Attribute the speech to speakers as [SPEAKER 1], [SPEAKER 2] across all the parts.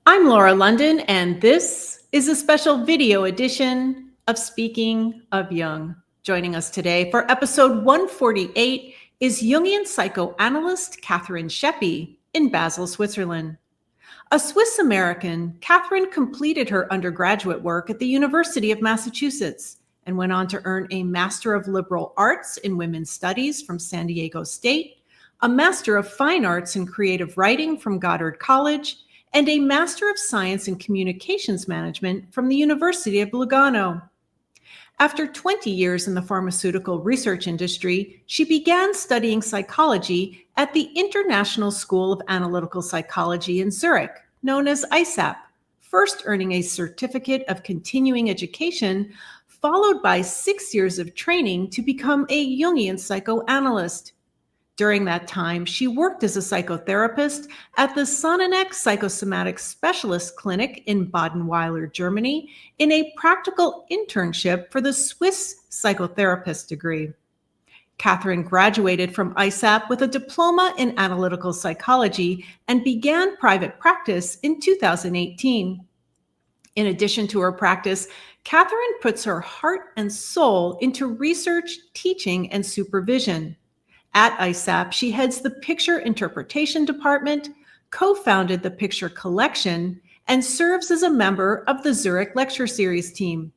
[SPEAKER 1] I'm Laura London, and this is a special video edition of Speaking of Jung. Joining us today for episode 148 is Jungian psychoanalyst Kathrin Schaeppi in Basel, Switzerland. A Swiss American, Kathrin completed her undergraduate work at the University of Massachusetts and went on to earn a Master of Liberal Arts in Women's Studies from San Diego State, a Master of Fine Arts in Creative Writing from Goddard College, and a Master of Science in Communications Management from the University of Lugano. After 20 years in the pharmaceutical research industry, she began studying psychology at the International School of Analytical Psychology in Zürich, known as ISAP, first earning a certificate of continuing education, followed by 6 years of training to become a Jungian psychoanalyst. During that time, she worked as a psychotherapist at the Sonneneck Psychosomatic Specialist Clinic in Badenweiler, Germany, in a practical internship for the Swiss Psychotherapist Degree. Kathrin graduated from ISAP with a diploma in analytical psychology and began private practice in 2018. In addition to her practice, Kathrin puts her heart and soul into research, teaching, and supervision. At ISAP, she heads the Picture Interpretation Department, co-founded the Picture Collection, and serves as a member of the Zürich Lecture Series team.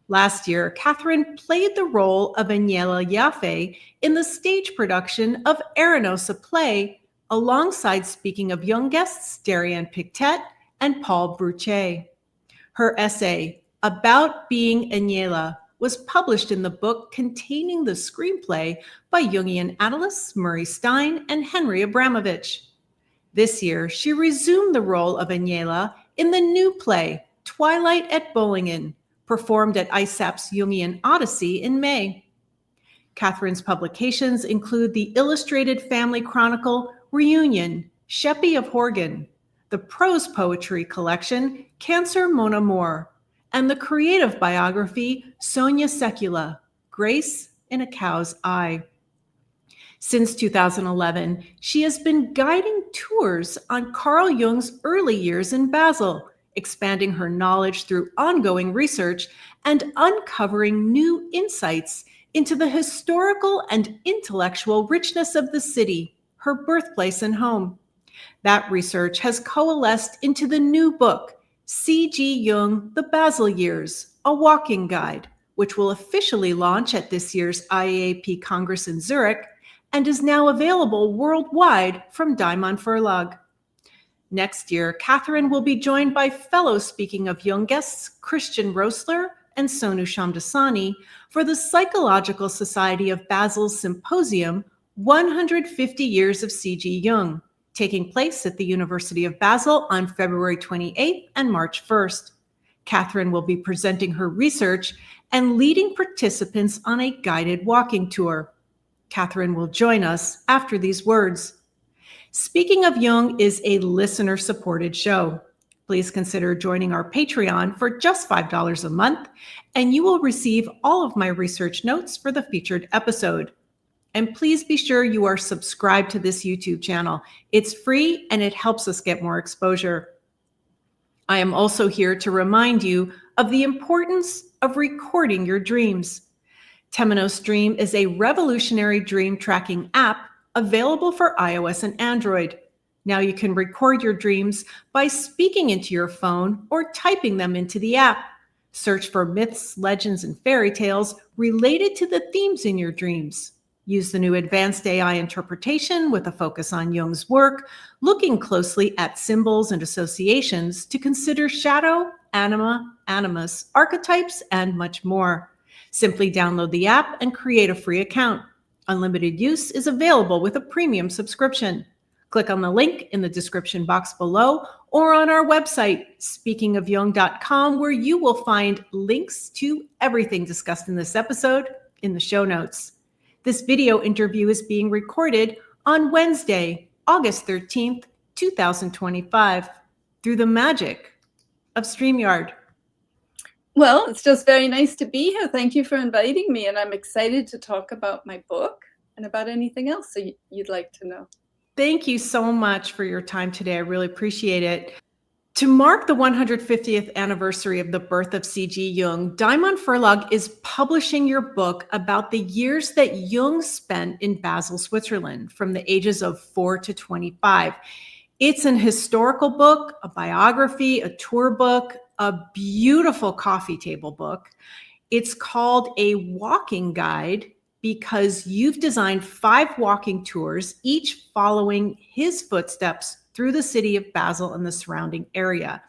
[SPEAKER 1] Last year, Kathrin played the role of Aniela Jaffé in the stage production of Aranos, a play, alongside Speaking of Jung guests Darianne Pictet and Paul Bruchet. Her essay, About Being Aniela, was published in the book containing the screenplay by Jungian analysts Murray Stein and Henry Abramovich. This year, she resumed the role of Aniela in the new play, Twilight at Bollingen, performed at ISAP's Jungian Odyssey in May. Kathrin's publications include the illustrated family chronicle Reunion, Schaeppi of Horgen, the prose poetry collection Cancer Mon Amour, and the creative biography Sonia Secula, Grace in a Cow's Eye. Since 2011, she has been guiding tours on Carl Jung's early years in Basel, expanding her knowledge through ongoing research and uncovering new insights into the historical and intellectual richness of the city, her birthplace and home. That research has coalesced into the new book, C.G.Jung, The Basel Years, a Walking Guide, which will officially launch at this year's IAP Congress in Zurich and is now available worldwide from Diamond Verlag. Next year, Kathrin will be joined by fellow Speaking of Jung guests Christian Roessler and Sonu Shamdasani for the Psychological Society of Basel's Symposium, 150 Years of C.G. Jung, taking place at the University of Basel on February 28th and March 1st. Kathrin will be presenting her research and leading participants on a guided walking tour. Kathrin will join us after these words. Speaking of Jung is a listener-supported show. Please consider joining our Patreon for just $5 a month, and you will receive all of my research notes for the featured episode. And please be sure you are subscribed to this YouTube channel. It's free and it helps us get more exposure. I am also here to remind you of the importance of recording your dreams. Temenos Dream is a revolutionary dream tracking app available for iOS and Android. Now you can record your dreams by speaking into your phone or typing them into the app. Search for myths, legends, and fairy tales related to the themes in your dreams. Use the new advanced AI interpretation with a focus on Jung's work, looking closely at symbols and associations to consider shadow, anima, animus, archetypes, and much more. Simply download the app and create a free account. Unlimited use is available with a premium subscription. Click on the link in the description box below or on our website, speakingofjung.com, where you will find links to everything discussed in this episode in the show notes. This video interview is being recorded on Wednesday, August 13th, 2025, through the magic of StreamYard.
[SPEAKER 2] Well, it's just very nice to be here. Thank you for inviting me, and I'm excited to talk about my book and about anything else you'd like to know.
[SPEAKER 1] Thank you so much for your time today. I really appreciate it. To mark the 150th anniversary of the birth of C.G. Jung, Diamond Verlag is publishing your book about the years that Jung spent in Basel, Switzerland, from the ages of 4 to 25. It's an historical book, a biography, a tour book, a beautiful coffee table book. It's called a walking guide because you've designed 5 walking tours, each following his footsteps through the city of Basel and the surrounding area.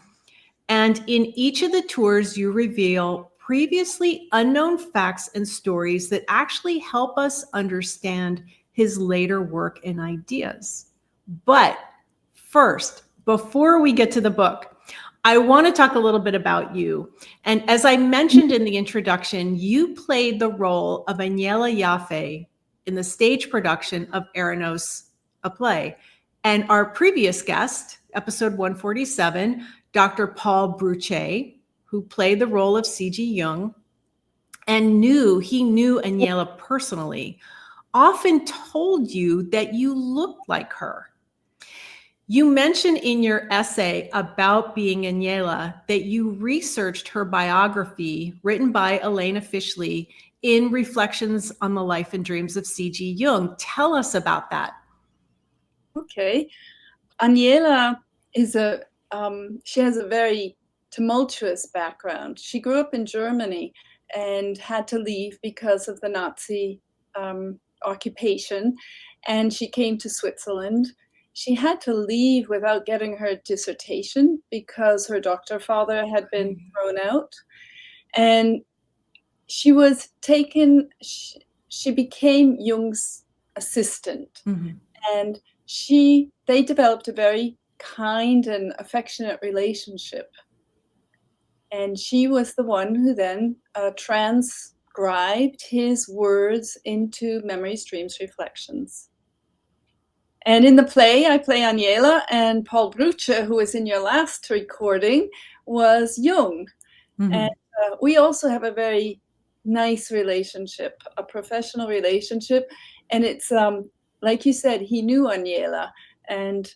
[SPEAKER 1] And in each of the tours, you reveal previously unknown facts and stories that actually help us understand his later work and ideas. But first, before we get to the book, I want to talk a little bit about you. And as I mentioned in the introduction, you played the role of Aniela Jaffé in the stage production of Eranos, a play. And our previous guest, episode 147, Dr. Paul Bruchet, who played the role of C.G. Jung and knew Aniela personally, often told you that you looked like her. You mentioned in your essay about being Aniela that you researched her biography written by Elena Fischli in Reflections on the Life and Dreams of C.G. Jung. Tell us about that.
[SPEAKER 2] Okay. Aniela is she has a very tumultuous background. She grew up in Germany and had to leave because of the Nazi occupation, and she came to Switzerland. She had to leave without getting her dissertation because her doctor father had been thrown out. And she was taken, she became Jung's assistant. Mm-hmm. And they developed a very kind and affectionate relationship. And she was the one who then transcribed his words into memories, dreams, reflections. And in the play, I play Aniela, and Paul Bruchet, who was in your last recording, was Jung. Mm-hmm. And we also have a very nice relationship, a professional relationship. And it's, like you said, he knew Aniela. And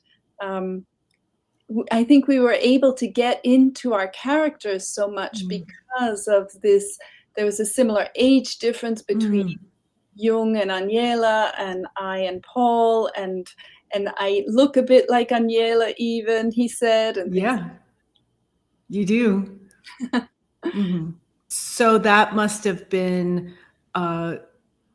[SPEAKER 2] I think we were able to get into our characters so much because of this. There was a similar age difference between Jung and Aniela, and I and Paul, and I look a bit like Aniela even, he said. And
[SPEAKER 1] yeah, you do. Mm-hmm. So that must have been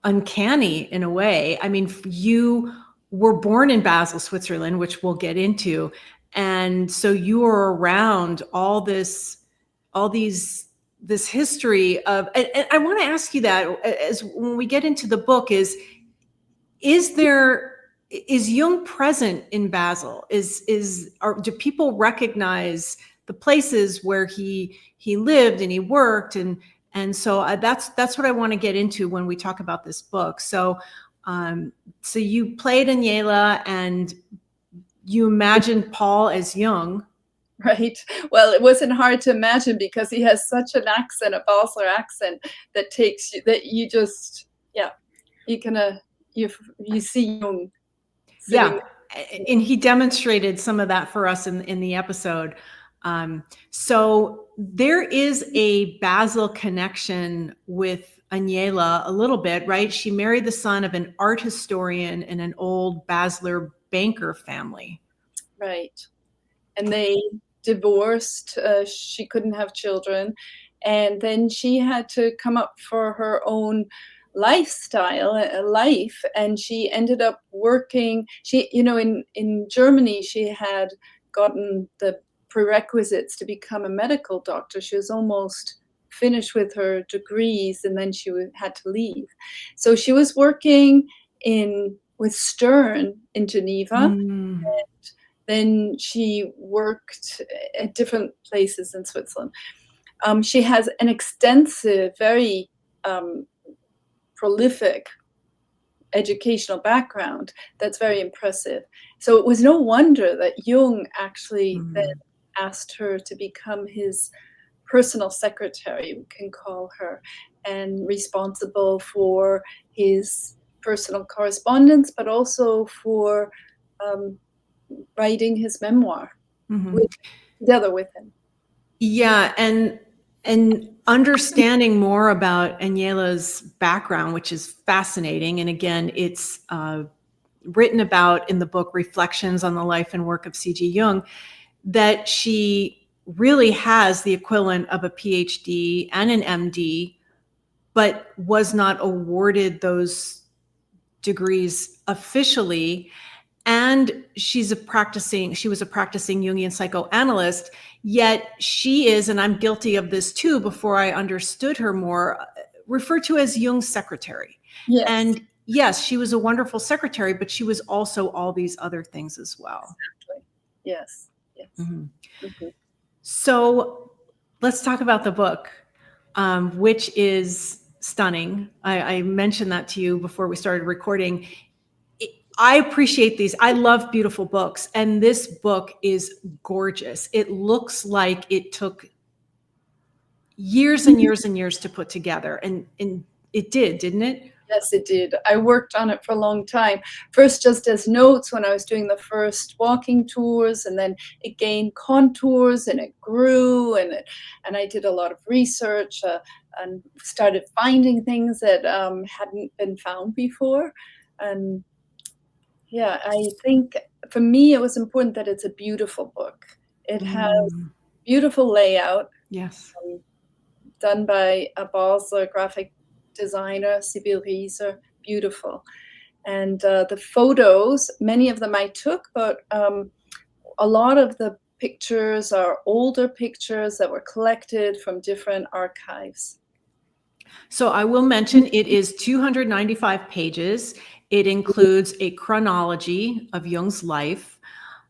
[SPEAKER 1] uncanny in a way. I mean, you were born in Basel, Switzerland, which we'll get into. And so you were around all this history of, and I want to ask you that as when we get into the book, is Jung present in Basel? Do people recognize the places where he lived and he worked, and so that's what I want to get into when we talk about this book. So you played Aniela, and you imagined Paul as Jung.
[SPEAKER 2] Right. Well, it wasn't hard to imagine because he has such an accent, a Basler accent, that takes you, that you just, you see Jung.
[SPEAKER 1] Yeah, and he demonstrated some of that for us in the episode. So there is a Basel connection with Aniela a little bit, right? She married the son of an art historian in an old Basler banker family.
[SPEAKER 2] Right. And they divorced. She couldn't have children. And then she had to come up for her own lifestyle, life, and she ended up working. She, in Germany, she had gotten the prerequisites to become a medical doctor. She was almost finished with her degrees, and then she had to leave. So she was working with Stern in Geneva, and then she worked at different places in Switzerland. She has an extensive, very prolific educational background that's very impressive. So it was no wonder that Jung actually then asked her to become his personal secretary, we can call her, and responsible for his personal correspondence, but also for writing his memoir, which together with him.
[SPEAKER 1] Yeah, and understanding more about Aniela's background, which is fascinating. And again, it's written about in the book Reflections on the Life and Work of C.G.Jung, that she really has the equivalent of a PhD and an MD, but was not awarded those degrees officially. And she was a practicing Jungian psychoanalyst, yet she is, and I'm guilty of this too, before I understood her more, referred to as Jung's secretary.
[SPEAKER 2] Yes.
[SPEAKER 1] And yes, she was a wonderful secretary, but she was also all these other things as well.
[SPEAKER 2] Exactly. Yes. Yes.
[SPEAKER 1] Mm-hmm.
[SPEAKER 2] Mm-hmm.
[SPEAKER 1] So let's talk about the book, which is stunning. I mentioned that to you before we started recording. I appreciate these. I love beautiful books. And this book is gorgeous. It looks like it took years and years and years to put together. And it did, didn't it?
[SPEAKER 2] Yes, it did. I worked on it for a long time. First, just as notes when I was doing the first walking tours, and then it gained contours and it grew, and I did a lot of research and started finding things that hadn't been found before. And yeah, I think for me, it was important that it's a beautiful book. It has beautiful layout.
[SPEAKER 1] Yes.
[SPEAKER 2] Done by a Basel graphic designer, Sibyl Rieser, beautiful. And the photos, many of them I took, but a lot of the pictures are older pictures that were collected from different archives.
[SPEAKER 1] So I will mention it is 295 pages. It includes a chronology of Jung's life,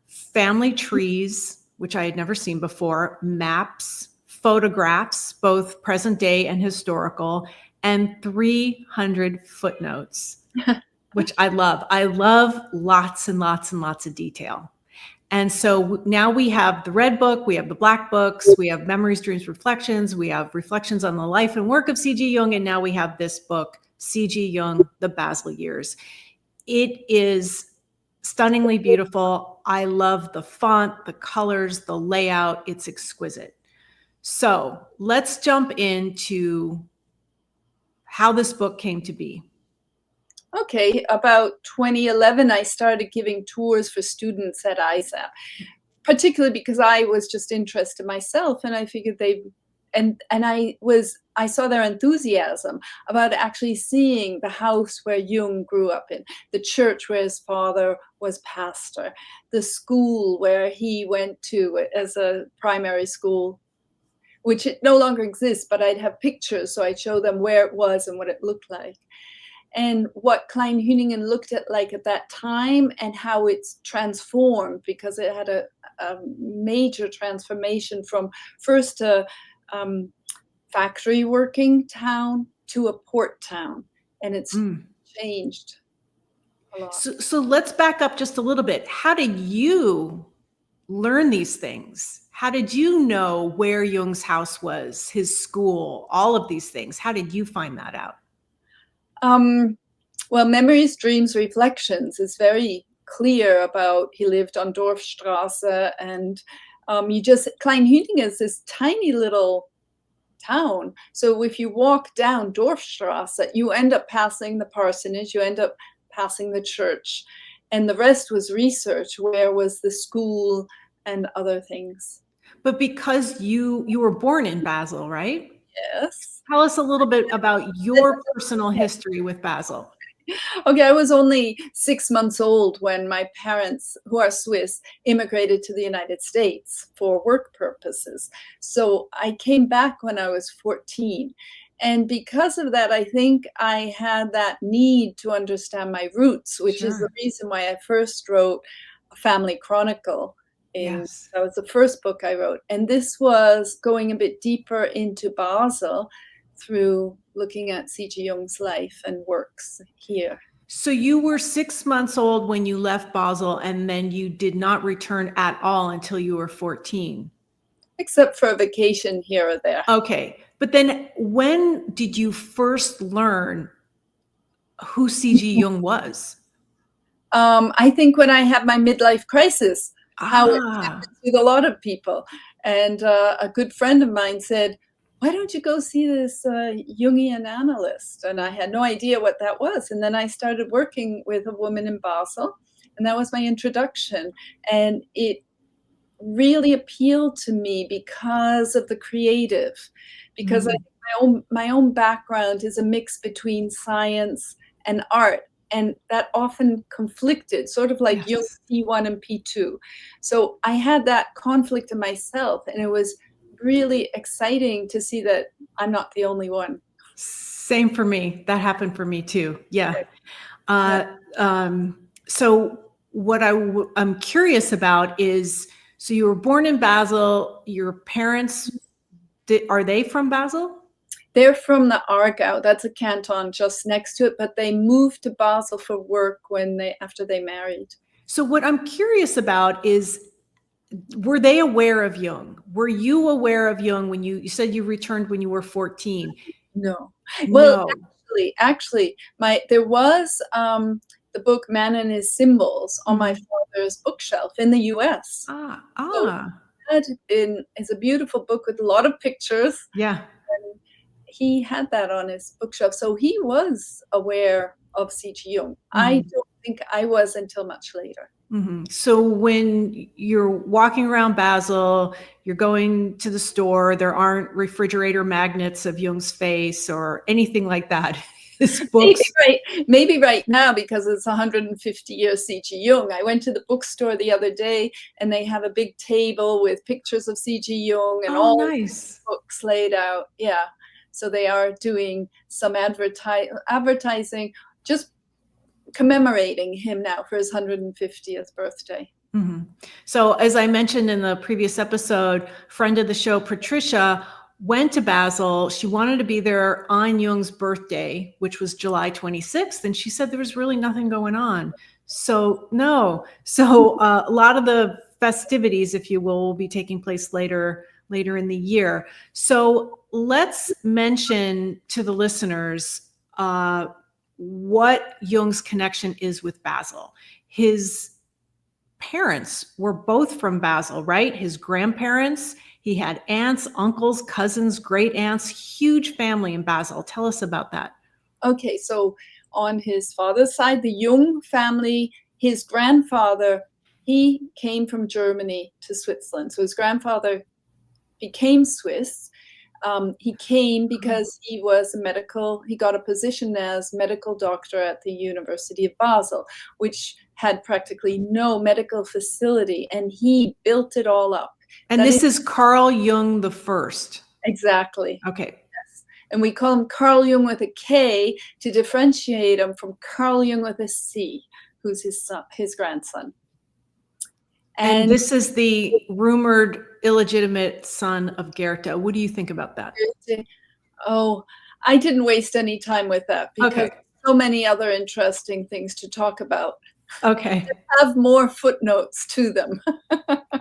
[SPEAKER 1] family trees, which I had never seen before, maps, photographs, both present day and historical, and 300 footnotes, which I love. I love lots and lots and lots of detail. And so now we have the red book, we have the black books, we have Memories, Dreams, Reflections, we have Reflections on the Life and Work of C.G.Jung, and now we have this book, C.G.Jung, The Basel Years. It is stunningly beautiful. I love the font, the colors, the layout. It's exquisite. So let's jump into how this book came to be.
[SPEAKER 2] Okay, about 2011, I started giving tours for students at ISAP, particularly because I was just interested myself, and I figured I saw their enthusiasm about actually seeing the house where Jung grew up in, the church where his father was pastor, the school where he went to as a primary school, which it no longer exists, but I'd have pictures, so I'd show them where it was and what it looked like. And what Klein-Hüningen looked at like at that time, and how it's transformed, because it had a major transformation from first a factory working town to a port town, and it's changed a lot.
[SPEAKER 1] So let's back up just a little bit. How did you learn these things? How did you know where Jung's house was, his school, all of these things? How did you find that out?
[SPEAKER 2] Well, Memories, Dreams, Reflections is very clear about he lived on Dorfstrasse, and Klein-Hüningen is this tiny little town. So if you walk down Dorfstrasse, you end up passing the parsonage, you end up passing the church, and the rest was research. Where was the school and other things?
[SPEAKER 1] But because you were born in Basel, right?
[SPEAKER 2] Yes.
[SPEAKER 1] Tell us a little bit about your personal history with Basel.
[SPEAKER 2] Okay, I was only 6 months old when my parents, who are Swiss, immigrated to the United States for work purposes. So I came back when I was 14. And because of that, I think I had that need to understand my roots, which is the reason why I first wrote a family chronicle.
[SPEAKER 1] Yes.
[SPEAKER 2] That was the first book I wrote. And this was going a bit deeper into Basel through looking at C.G.Jung's life and works here.
[SPEAKER 1] So you were 6 months old when you left Basel, and then you did not return at all until you were 14.
[SPEAKER 2] Except for a vacation here or there.
[SPEAKER 1] Okay. But then when did you first learn who C.G.Jung was?
[SPEAKER 2] I think when I had my midlife crisis, how it happens with a lot of people. And a good friend of mine said, why don't you go see this Jungian analyst? And I had no idea what that was. And then I started working with a woman in Basel, and that was my introduction. And it really appealed to me because of the creative, because my own background is a mix between science and art. And that often conflicted, sort of like Jung P1 and P2. So I had that conflict in myself, and it was really exciting to see that I'm not the only one.
[SPEAKER 1] Same for me. That happened for me too. Yeah. So what I'm curious about is, so you were born in Basel. Your parents, are they from Basel?
[SPEAKER 2] They're from the Aargau. That's a canton just next to it, but they moved to Basel for work after they married.
[SPEAKER 1] So what I'm curious about is, were they aware of Jung? Were you aware of Jung when you said you returned when you were 14?
[SPEAKER 2] No. Well, actually, there was the book Man and His Symbols on my father's bookshelf in the US. So it's a beautiful book with a lot of pictures.
[SPEAKER 1] Yeah.
[SPEAKER 2] And he had that on his bookshelf. So he was aware of C.G.Jung. I don't think I was until much later.
[SPEAKER 1] So when you're walking around Basel, you're going to the store, there aren't refrigerator magnets of Jung's face or anything like that. His books.
[SPEAKER 2] Maybe right now, because it's 150 years C.G.Jung. I went to the bookstore the other day, and they have a big table with pictures of C.G.Jung and all
[SPEAKER 1] nice
[SPEAKER 2] books laid out. Yeah. So they are doing some advertising, just commemorating him now for his 150th birthday.
[SPEAKER 1] So as I mentioned in the previous episode, friend of the show, Patricia, went to Basel. She wanted to be there on Jung's birthday, which was July 26th. And she said there was really nothing going on. So a lot of the festivities, if you will be taking place later in the year. So let's mention to the listeners what Jung's connection is with Basel. His parents were both from Basel, right? His grandparents, he had aunts, uncles, cousins, great aunts, huge family in Basel. Tell us about that.
[SPEAKER 2] Okay, so on his father's side, the Jung family, his grandfather, he came from Germany to Switzerland. So his grandfather became Swiss. He came because he got a position as medical doctor at the University of Basel, which had practically no medical facility, and he built it all up.
[SPEAKER 1] And this is Carl Jung the First.
[SPEAKER 2] Exactly.
[SPEAKER 1] Okay.
[SPEAKER 2] Yes. And we call him Carl Jung with a K to differentiate him from Carl Jung with a C, who's his grandson.
[SPEAKER 1] And this is the rumored illegitimate son of Goethe. What do you think about that?
[SPEAKER 2] Oh, I didn't waste any time with that because so many other interesting things to talk about.
[SPEAKER 1] Okay.
[SPEAKER 2] They have more footnotes to them.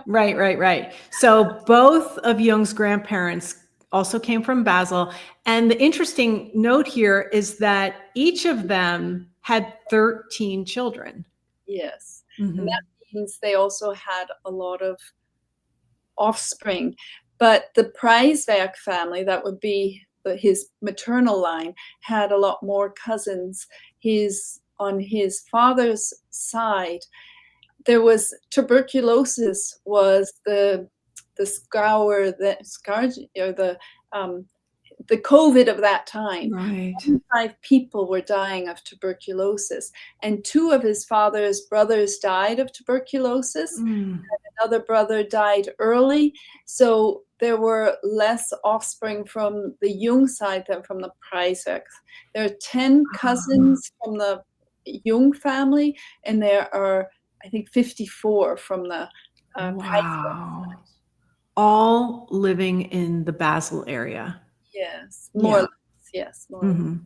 [SPEAKER 1] Right. So both of Jung's grandparents also came from Basel. And the interesting note here is that each of them had 13 children.
[SPEAKER 2] Yes. And that means they also had a lot of offspring. But the Preiswerk family, that would be his maternal line, had a lot more cousins. On his father's side, there was tuberculosis was the COVID of that time.
[SPEAKER 1] Right.
[SPEAKER 2] 5 people were dying of tuberculosis, and 2 of his father's brothers died of tuberculosis. And another brother died early, so there were less offspring from the Jung side than from the Preiswerk. There are 10 cousins from the Jung family, and there are, I think, 54 from the
[SPEAKER 1] Wow. All living in the Basel area.
[SPEAKER 2] Yes, more or less. Yes. More or less.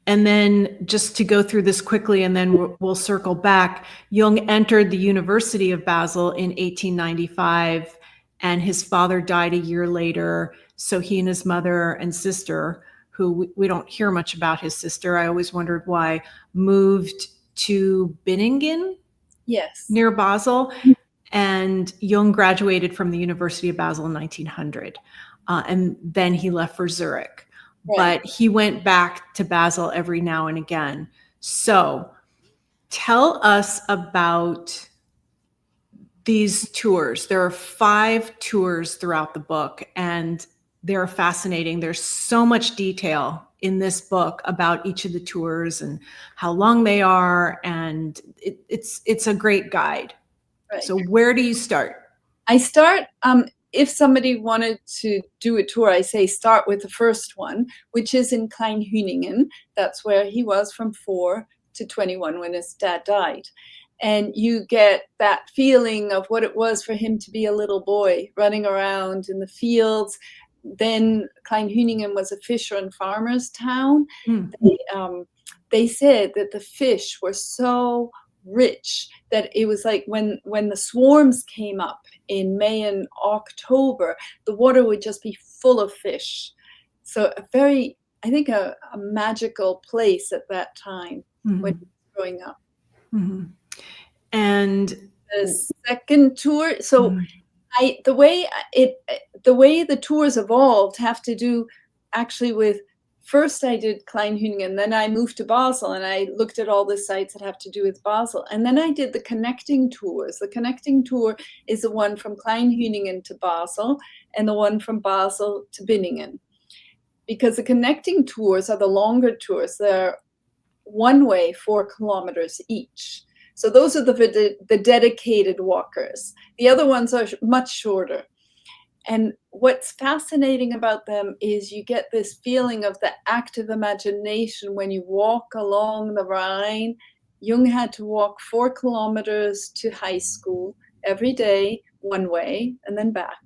[SPEAKER 1] And then just to go through this quickly, and then we'll circle back. Jung entered the University of Basel in 1895, and his father died a year later. So he and his mother and sister, who we don't hear much about his sister, I always wondered why, moved to Binningen?
[SPEAKER 2] Yes.
[SPEAKER 1] Near Basel. And Jung graduated from the University of Basel in 1900. And then he left for Zürich.
[SPEAKER 2] Right.
[SPEAKER 1] But he went back to Basel every now and again. So tell us about these tours. There are 5 tours throughout the book, and they're fascinating. There's so much detail in this book about each of the tours and how long they are, and it's a great guide.
[SPEAKER 2] Right.
[SPEAKER 1] So where do you start?
[SPEAKER 2] I start, if somebody wanted to do a tour, I say start with the first one, which is in Kleinhüningen. That's where he was from 4 to 21 when his dad died. And you get that feeling of what it was for him to be a little boy running around in the fields. Then Kleinhüningen was a fisher and farmer's town. They said that the fish were so rich that it was like when the swarms came up in May and October, the water would just be full of fish. So I think a magical place at that time when he was growing up.
[SPEAKER 1] And
[SPEAKER 2] the second tour, so the way the tours evolved have to do actually with, first I did Kleinhüningen, then I moved to Basel and I looked at all the sites that have to do with Basel. And then I did the connecting tours. The connecting tour is the one from Kleinhüningen to Basel and the one from Basel to Binningen. Because the connecting tours are the longer tours. They're one way, 4 kilometers each. So those are the dedicated walkers. The other ones are much shorter. And what's fascinating about them is you get this feeling of the active imagination when you walk along the Rhine. Jung had to walk 4 kilometers to high school every day, one way, and then back.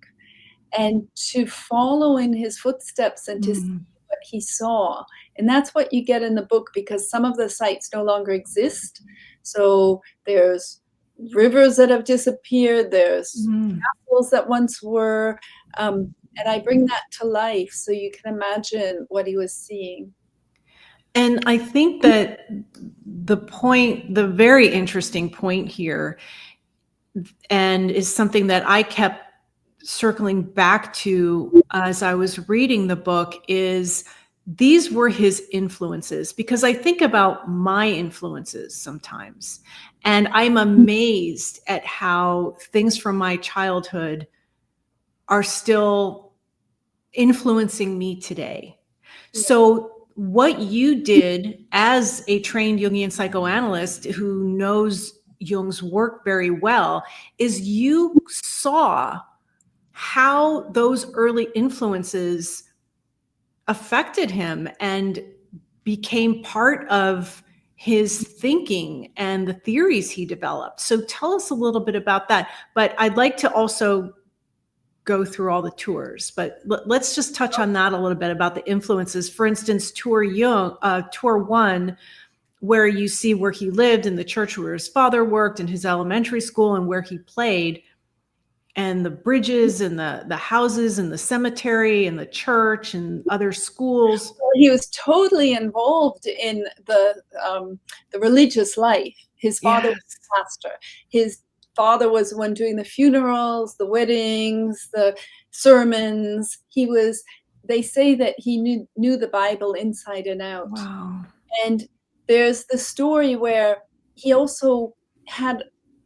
[SPEAKER 2] And to follow in his footsteps and to see what he saw. And that's what you get in the book, because some of the sites no longer exist. So there's rivers that have disappeared, there's castles that once were, and I bring that to life so you can imagine what he was seeing.
[SPEAKER 1] And I think that the very interesting point here, and is something that I kept circling back to as I was reading the book, is these were his influences. Because I think about my influences sometimes, and I'm amazed at how things from my childhood are still influencing me today. So what you did as a trained Jungian psychoanalyst who knows Jung's work very well is you saw how those early influences affected him and became part of his thinking and the theories he developed. So tell us a little bit about that. But I'd like to also go through all the tours, but let's just touch on that a little bit about the influences. For instance, tour 1, where you see where he lived and the church where his father worked and his elementary school and where he played, and the bridges and the houses and the cemetery and the church and other schools.
[SPEAKER 2] He was totally involved in the religious life. His father was a pastor. His father was the one doing the funerals, the weddings, the sermons. They say that he knew the Bible inside and out.
[SPEAKER 1] Wow.
[SPEAKER 2] And there's the story where he also had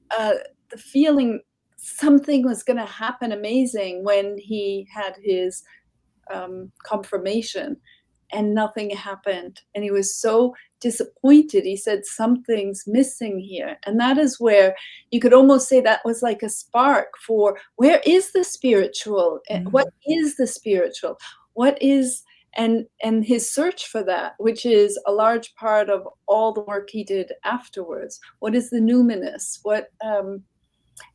[SPEAKER 2] the feeling something was going to happen amazing when he had his confirmation, and nothing happened. And he was so disappointed. He said, something's missing here. And that is where you could almost say that was like a spark for where is the spiritual? What is the spiritual? What is, and his search for that, which is a large part of all the work he did afterwards. What is the numinous?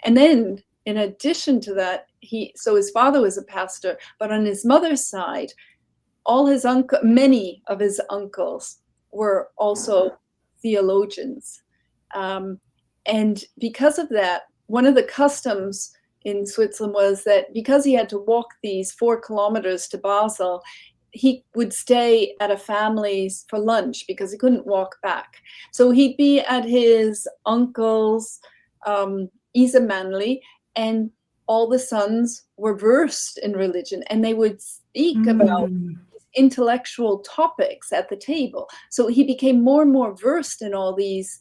[SPEAKER 2] And then in addition to that, so his father was a pastor, but on his mother's side, many of his uncles were also theologians. And because of that, one of the customs in Switzerland was that because he had to walk these 4 kilometers to Basel, he would stay at a family's for lunch because he couldn't walk back. So he'd be at his uncle's Isa Manley, and all the sons were versed in religion, and they would speak about intellectual topics at the table. So he became more and more versed in all these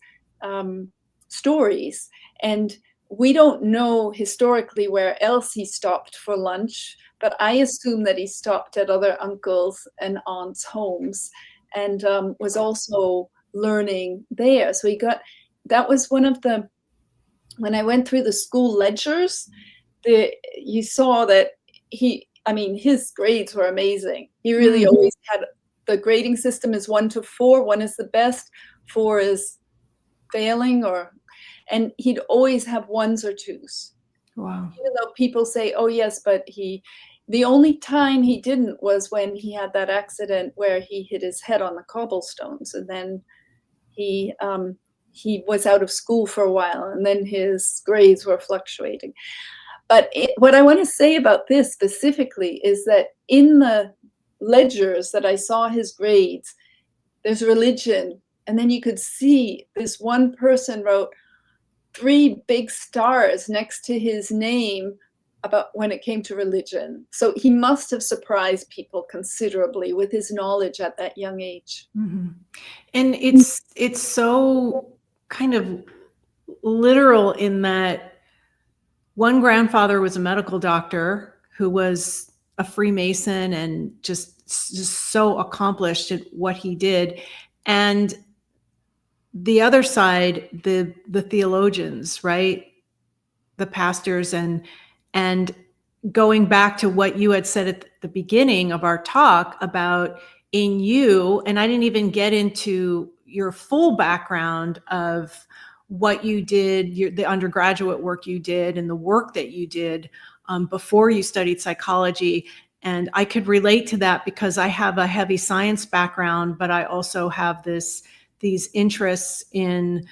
[SPEAKER 2] stories. And we don't know historically where else he stopped for lunch, but I assume that he stopped at other uncles and aunts' homes, and was also learning there. So that was one of the, when I went through the school ledgers, you saw that his grades were amazing. He really always had, the grading system is 1 to 4. 1 is the best, 4 is failing, and he'd always have 1s or 2s.
[SPEAKER 1] Wow.
[SPEAKER 2] Even though people say, oh yes, but the only time he didn't was when he had that accident where he hit his head on the cobblestones, and then he was out of school for a while, and then his grades were fluctuating. But what I want to say about this specifically is that in the ledgers that I saw his grades, there's religion, and then you could see this one person wrote 3 big stars next to his name about when it came to religion. So he must have surprised people considerably with his knowledge at that young age.
[SPEAKER 1] Mm-hmm. And it's so kind of literal in that one grandfather was a medical doctor who was a Freemason and just so accomplished at what he did. And the other side, the theologians, right? The pastors, and going back to what you had said at the beginning of our talk about in you, and I didn't even get into your full background of what you did, the undergraduate work you did and the work that you did before you studied psychology. And I could relate to that because I have a heavy science background, but I also have these interests in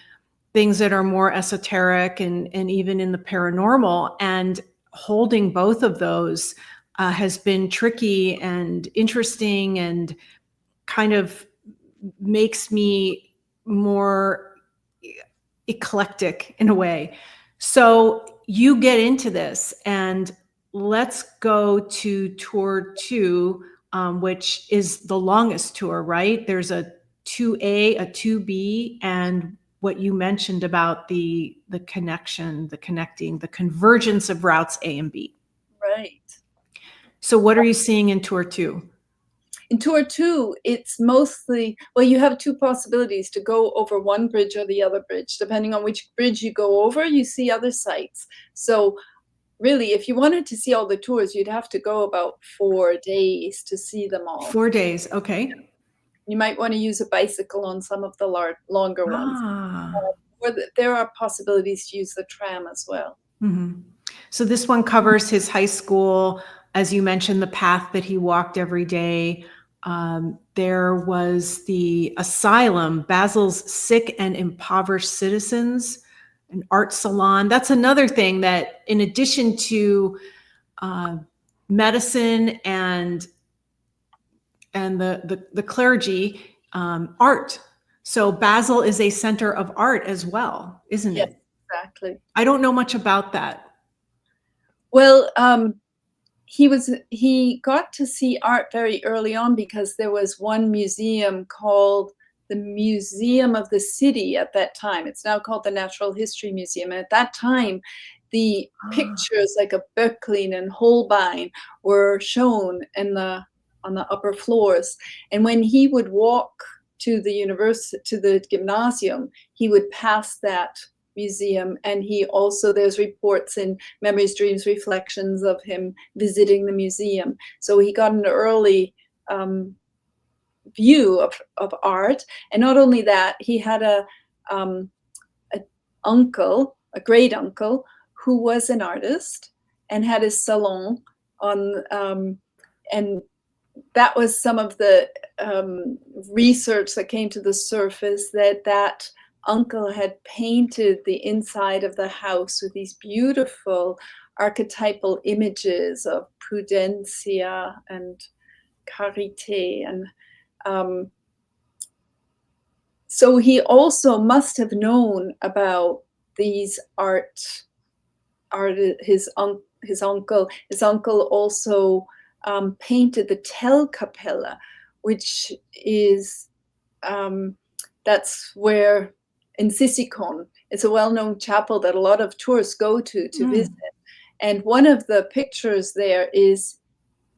[SPEAKER 1] things that are more esoteric and even in the paranormal. And holding both of those has been tricky and interesting and kind of makes me more eclectic in a way. So you get into this, and let's go to tour 2, which is the longest tour, right? There's a 2A, a 2B, and what you mentioned about the connection, the connecting, the convergence of routes A and B.
[SPEAKER 2] Right.
[SPEAKER 1] So what are you seeing in tour 2?
[SPEAKER 2] In tour 2, it's mostly, well, you have 2 possibilities to go over one bridge or the other bridge. Depending on which bridge you go over, you see other sites. So really, if you wanted to see all the tours, you'd have to go about 4 days to see them all.
[SPEAKER 1] 4 days, okay.
[SPEAKER 2] You might want to use a bicycle on some of the longer ones. Or there are possibilities to use the tram as well.
[SPEAKER 1] Mm-hmm. So this one covers his high school, as you mentioned, the path that he walked every day. There was the asylum, Basel's sick and impoverished citizens, an art salon. That's another thing that, in addition to medicine and the clergy, art. So Basel is a center of art as well, isn't it?
[SPEAKER 2] Yes, exactly.
[SPEAKER 1] I don't know much about that.
[SPEAKER 2] Well, he got to see art very early on because there was one museum called the Museum of the City at that time. It's now called the Natural History Museum. And at that time, the pictures like of Böcklin and Holbein were shown on the upper floors. And when he would walk to the university, to the gymnasium, he would pass that museum, and there's reports in Memories, Dreams, Reflections of him visiting the museum. So he got an early view of art. And not only that, he had a great uncle who was an artist and had his salon on, and that was some of the research that came to the surface, that uncle had painted the inside of the house with these beautiful archetypal images of prudencia and karité. And so he also must have known about these art his uncle. His uncle also painted the Tell Capella, which is that's where in Sisikon, it's a well-known chapel that a lot of tourists go to visit. And one of the pictures there is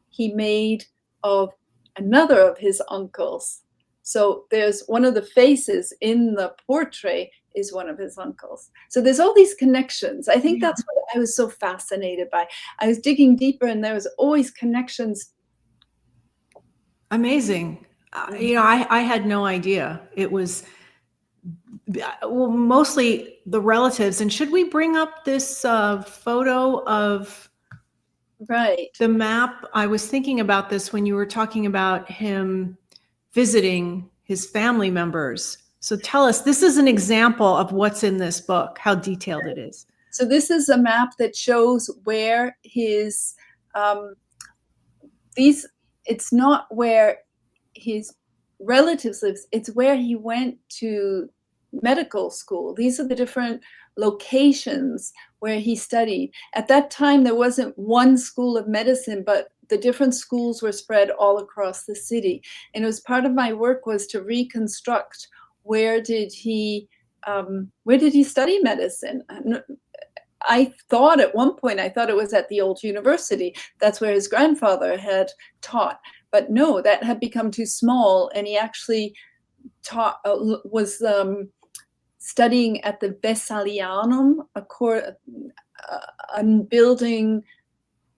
[SPEAKER 2] he made of another of his uncles. So there's one of the faces in the portrait is one of his uncles. So there's all these connections. I think that's what I was so fascinated by. I was digging deeper and there was always connections.
[SPEAKER 1] Amazing. I had no idea. It was mostly the relatives. And should we bring up this photo of the map? I was thinking about this when you were talking about him visiting his family members. So tell us, this is an example of what's in this book, how detailed it is.
[SPEAKER 2] So this is a map that shows where his, it's not where his relatives live, it's where he went to medical school. These are the different locations where he studied. At that time, there wasn't one school of medicine, but the different schools were spread all across the city. And it was part of my work was to reconstruct where did he study medicine? I thought at one point, I thought it was at the old university. That's where his grandfather had taught. But no, that had become too small. And he actually was studying at the Baselianum, a building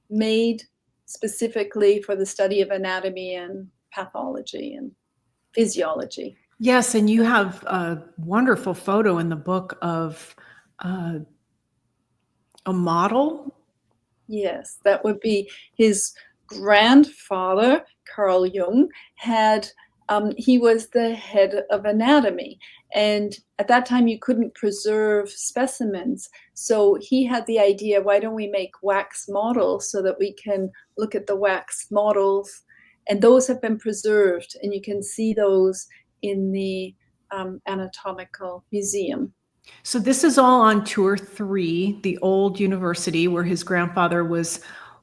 [SPEAKER 2] made specifically for the study of anatomy and pathology and physiology.
[SPEAKER 1] Yes, and you have a wonderful photo in the book of a model.
[SPEAKER 2] Yes, that would be his grandfather, Carl Jung, he was the head of anatomy. And at that time, you couldn't preserve specimens. So he had the idea, why don't we make wax models so that we can look at the wax models? And those have been preserved. And you can see those in the Anatomical Museum.
[SPEAKER 1] So this is all on tour 3, the old university where his grandfather was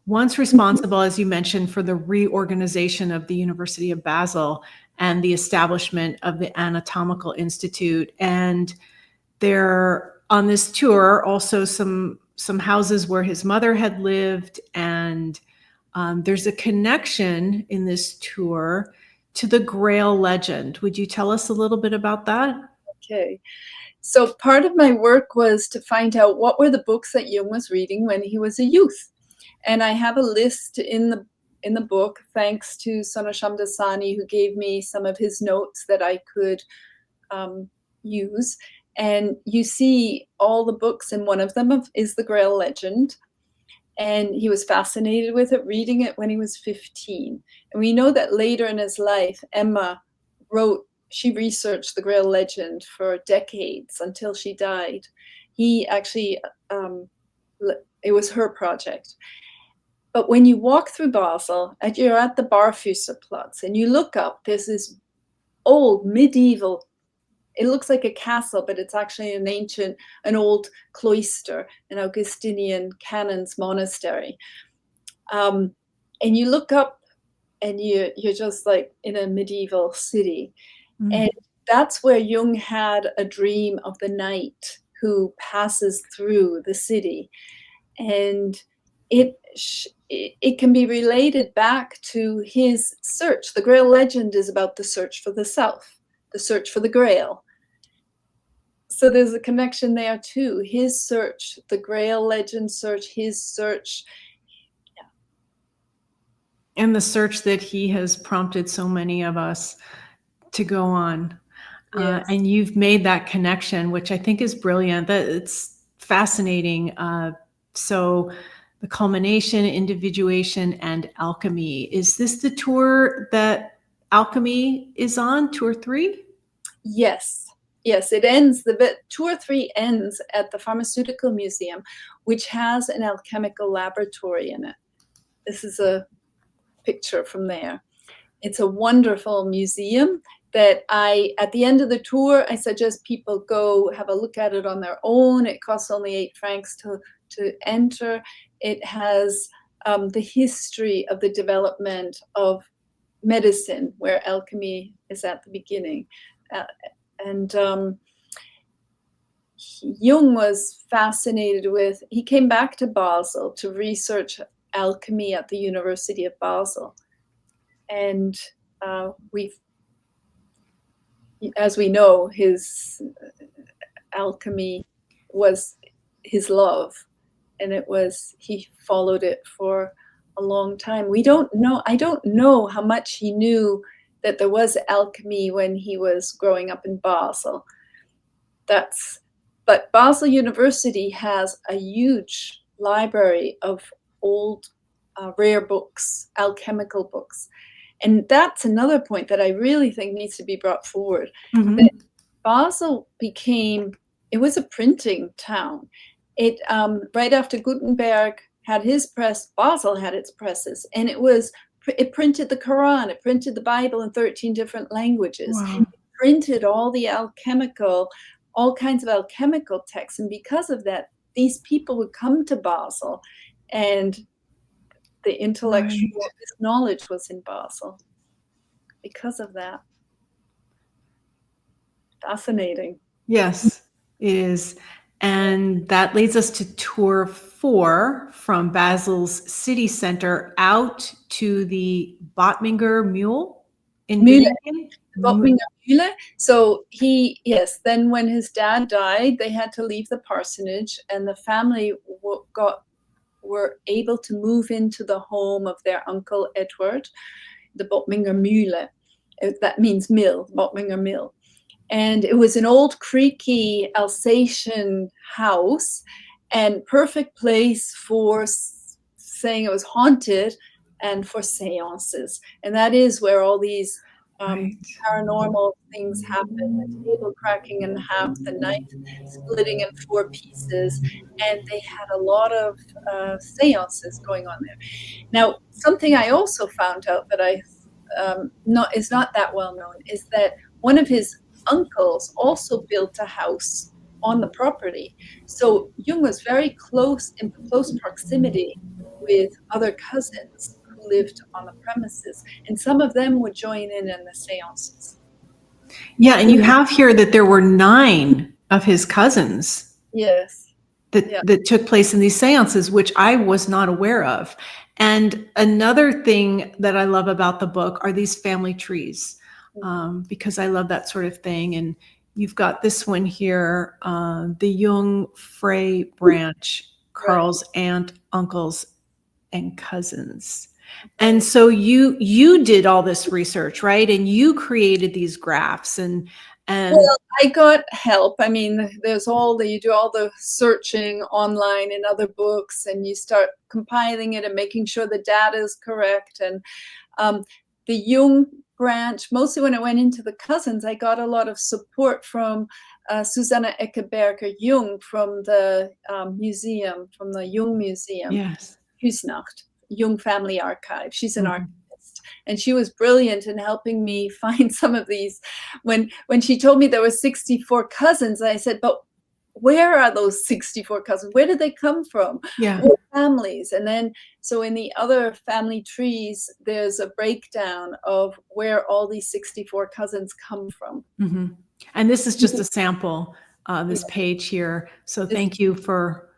[SPEAKER 1] once responsible, as you mentioned, for the reorganization of the University of Basel and the establishment of the Anatomical Institute. And there on this tour also some houses where his mother had lived. And there's a connection in this tour to the Grail legend. Would you tell us a little bit about that?
[SPEAKER 2] Okay. So part of my work was to find out what were the books that Jung was reading when he was a youth. And I have a list in the book, thanks to Sonneneck Dasani, who gave me some of his notes that I could use. And you see all the books, and one of them is the Grail legend. And he was fascinated with it, reading it when he was 15. And we know that later in his life, Emma she researched the Grail legend for decades until she died. He actually, it was her project. But when you walk through Basel, and you're at the Barfüßerplatz, and you look up, there's this old medieval, it looks like a castle, but it's actually an old cloister, an Augustinian canon's monastery. And you look up and you're just like in a medieval city. And that's where Jung had a dream of the knight who passes through the city. And it can be related back to his search. The Grail legend is about the search for the self, the search for the Grail. So there's a connection there too. His search, the Grail legend search, his search. Yeah.
[SPEAKER 1] And the search that he has prompted so many of us to go on.
[SPEAKER 2] Yes.
[SPEAKER 1] And you've made that connection, which I think is brilliant. It's fascinating. So the culmination, individuation, and alchemy. Is this the tour that alchemy is on, tour 3?
[SPEAKER 2] Yes. Yes, it ends, tour 3 ends at the Pharmaceutical Museum, which has an alchemical laboratory in it. This is a picture from there. It's a wonderful museum. that at the end of the tour, I suggest people go have a look at it on their own. It costs only 8 francs to enter. It has the history of the development of medicine, where alchemy is at the beginning. And Jung was fascinated with, he came back to Basel to research alchemy at the University of Basel. And as we know, his alchemy was his love, and he followed it for a long time. I don't know how much he knew that there was alchemy when he was growing up in Basel. But Basel University has a huge library of old rare books, alchemical books. And that's another point that I really think needs to be brought forward.
[SPEAKER 1] Mm-hmm.
[SPEAKER 2] That Basel it was a printing town. It right after Gutenberg had his press, Basel had its presses, and it printed the Quran, it printed the Bible in 13 different languages.
[SPEAKER 1] Wow.
[SPEAKER 2] It printed all kinds of alchemical texts, and because of that, these people would come to Basel, and the intellectual knowledge was in Basel because of that. Fascinating.
[SPEAKER 1] Yes, it is. And that leads us to tour 4 from Basel's city center out to the Bottminger Mule in
[SPEAKER 2] Bottminger Mühle. So then when his dad died, they had to leave the parsonage, and the family were able to move into the home of their uncle Edward, the Bottminger Mühle. That means mill, Bottminger Mill. And it was an old creaky Alsatian house, and perfect place for saying it was haunted and for seances. And that is where all these paranormal things happen, the table cracking in half, the knife splitting in 4 pieces, and they had a lot of seances going on there. Now, something I also found out that is not that well known is that one of his uncles also built a house on the property. So Jung was in close proximity with other cousins who lived on the premises, and some of them would join in the seances.
[SPEAKER 1] Yeah, and you have here that there were 9 of his cousins.
[SPEAKER 2] Yes.
[SPEAKER 1] That took place in these seances, which I was not aware of. And another thing that I love about the book are these family trees, because I love that sort of thing. And you've got this one here, the Jung Frey branch, Carl's aunt, uncles, and cousins. And so you did all this research, right? And you created these graphs and
[SPEAKER 2] well, I got help. I mean, you do all the searching online in other books, and you start compiling it and making sure the data is correct. And the Jung branch, mostly when I went into the cousins, I got a lot of support from Susanne Eckeberger-Jung from the museum, from the Jung Museum.
[SPEAKER 1] Yes.
[SPEAKER 2] Husnacht, Jung Family Archive. She's an archivist. And she was brilliant in helping me find some of these. When she told me there were 64 cousins, I said, but where are those 64 cousins? Where did they come from?
[SPEAKER 1] Yeah.
[SPEAKER 2] What families? And then, so in the other family trees, there's a breakdown of where all these 64 cousins come from.
[SPEAKER 1] Mm-hmm. And this is just a sample, this page here. So thank you for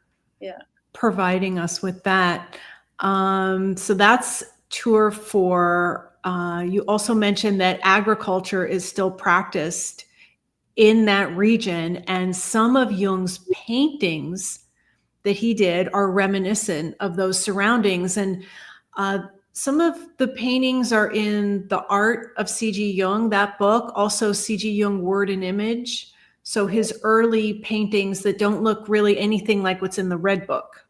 [SPEAKER 1] providing us with that. So that's tour 4. You also mentioned that agriculture is still practiced in that region, and some of Jung's paintings that he did are reminiscent of those surroundings. And some of the paintings are in The Art of C.G.Jung, that book, also C.G.Jung Word and Image. So his early paintings that don't look really anything like what's in the Red Book.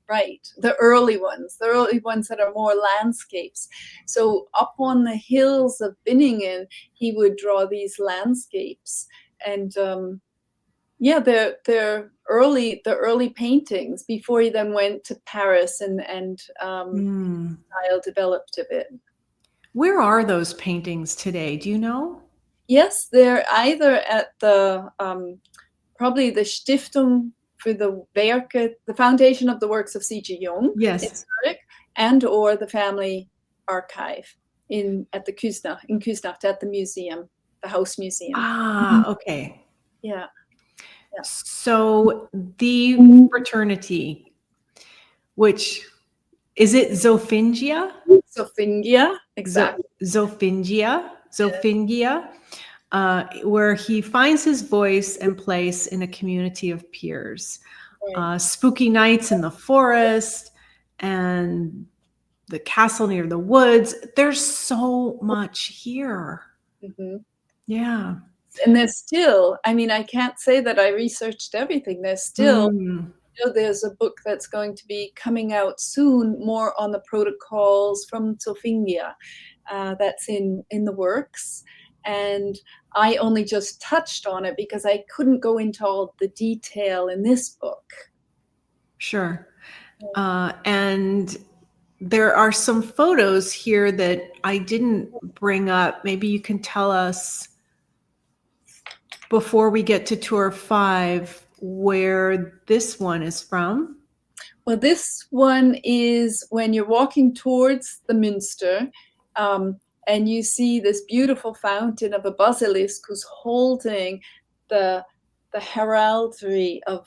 [SPEAKER 2] Right, the early ones that are more landscapes. So up on the hills of Binningen, he would draw these landscapes, and they're the early paintings before he then went to Paris and style developed a bit.
[SPEAKER 1] Where are those paintings today? Do you know?
[SPEAKER 2] Yes, they're either at the probably the Stiftung für the Werke, the Foundation of the Works of C.G.Jung in
[SPEAKER 1] Yes.
[SPEAKER 2] Zürich, and or the family archive at the Küsnacht at the museum, the house museum.
[SPEAKER 1] Ah, okay.
[SPEAKER 2] Yeah. Yeah.
[SPEAKER 1] So the fraternity, which is it Zofingia?
[SPEAKER 2] Zofingia, exactly.
[SPEAKER 1] Zofingia, where he finds his voice and place in a community of peers.
[SPEAKER 2] Right.
[SPEAKER 1] Spooky nights in the forest and the castle near the woods. There's so much here.
[SPEAKER 2] Mm-hmm.
[SPEAKER 1] Yeah.
[SPEAKER 2] And there's still, I mean, I can't say that I researched everything. There's still, there's a book that's going to be coming out soon, more on the protocols from Zofingia. That's in the works. And I only just touched on it because I couldn't go into all the detail in this book.
[SPEAKER 1] Sure. And there are some photos here that I didn't bring up. Maybe you can tell us before we get to tour 5 where this one is from.
[SPEAKER 2] Well, this one is when you're walking towards the Münster, and you see this beautiful fountain of a basilisk who's holding the heraldry of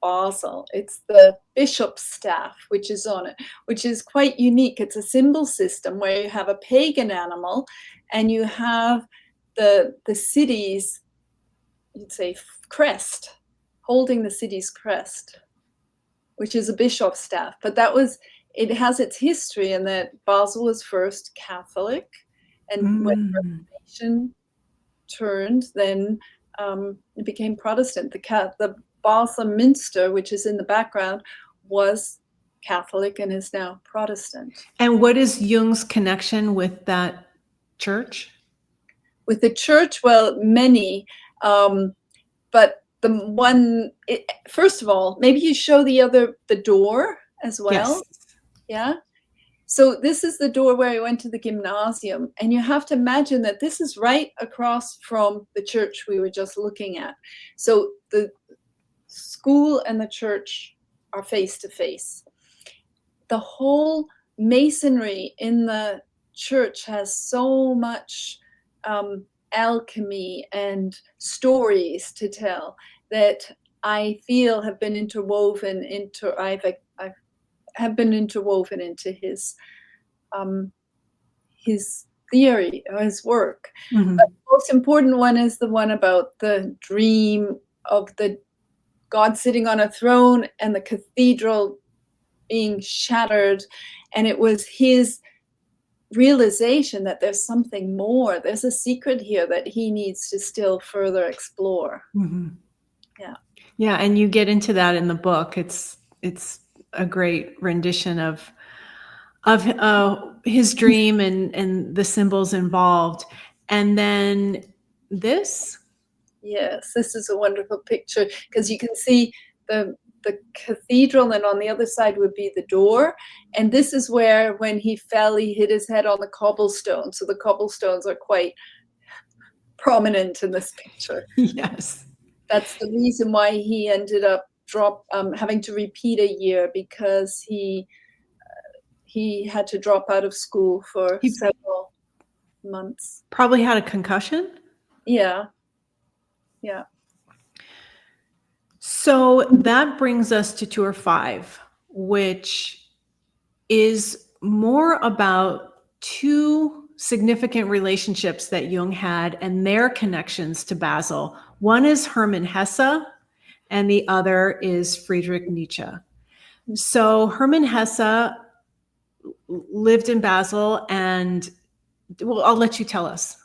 [SPEAKER 2] Basel. It's the bishop's staff, which is on it, which is quite unique. It's a symbol system where you have a pagan animal and you have the city's, you'd say, crest, holding the city's crest, which is a bishop's staff. But it has its history in that Basel was first Catholic, and when the Reformation turned, then it became Protestant. The Basel Münster, which is in the background, was Catholic and is now Protestant.
[SPEAKER 1] And what is Jung's connection with that church?
[SPEAKER 2] With the church, well, many, but the one, first of all, maybe you show the door as well.
[SPEAKER 1] Yes.
[SPEAKER 2] Yeah. So this is the door where I went to the gymnasium, and you have to imagine that this is right across from the church we were just looking at. So the school and the church are face to face. The whole masonry in the church has so much alchemy and stories to tell that I feel have been interwoven into his theory or his work.
[SPEAKER 1] Mm-hmm.
[SPEAKER 2] But the most important one is the one about the dream of the God sitting on a throne and the cathedral being shattered, and it was his realization that there's something more. There's a secret here that he needs to still further explore.
[SPEAKER 1] Mm-hmm.
[SPEAKER 2] Yeah,
[SPEAKER 1] and you get into that in the book. It's a great rendition of his dream and the symbols involved. And then this.
[SPEAKER 2] Yes, this is a wonderful picture because you can see the cathedral, and on the other side would be the door. And this is where, when he fell, he hit his head on the cobblestone. So the cobblestones are quite prominent in this picture.
[SPEAKER 1] Yes.
[SPEAKER 2] That's the reason why he ended up having to repeat a year, because he had to drop out of school for several months.
[SPEAKER 1] Probably had a concussion.
[SPEAKER 2] Yeah.
[SPEAKER 1] So that brings us to tour 5, which is more about 2 significant relationships that Jung had and their connections to Basel. One is Hermann Hesse, and the other is Friedrich Nietzsche. So Hermann Hesse lived in Basel, and well, I'll let you tell us.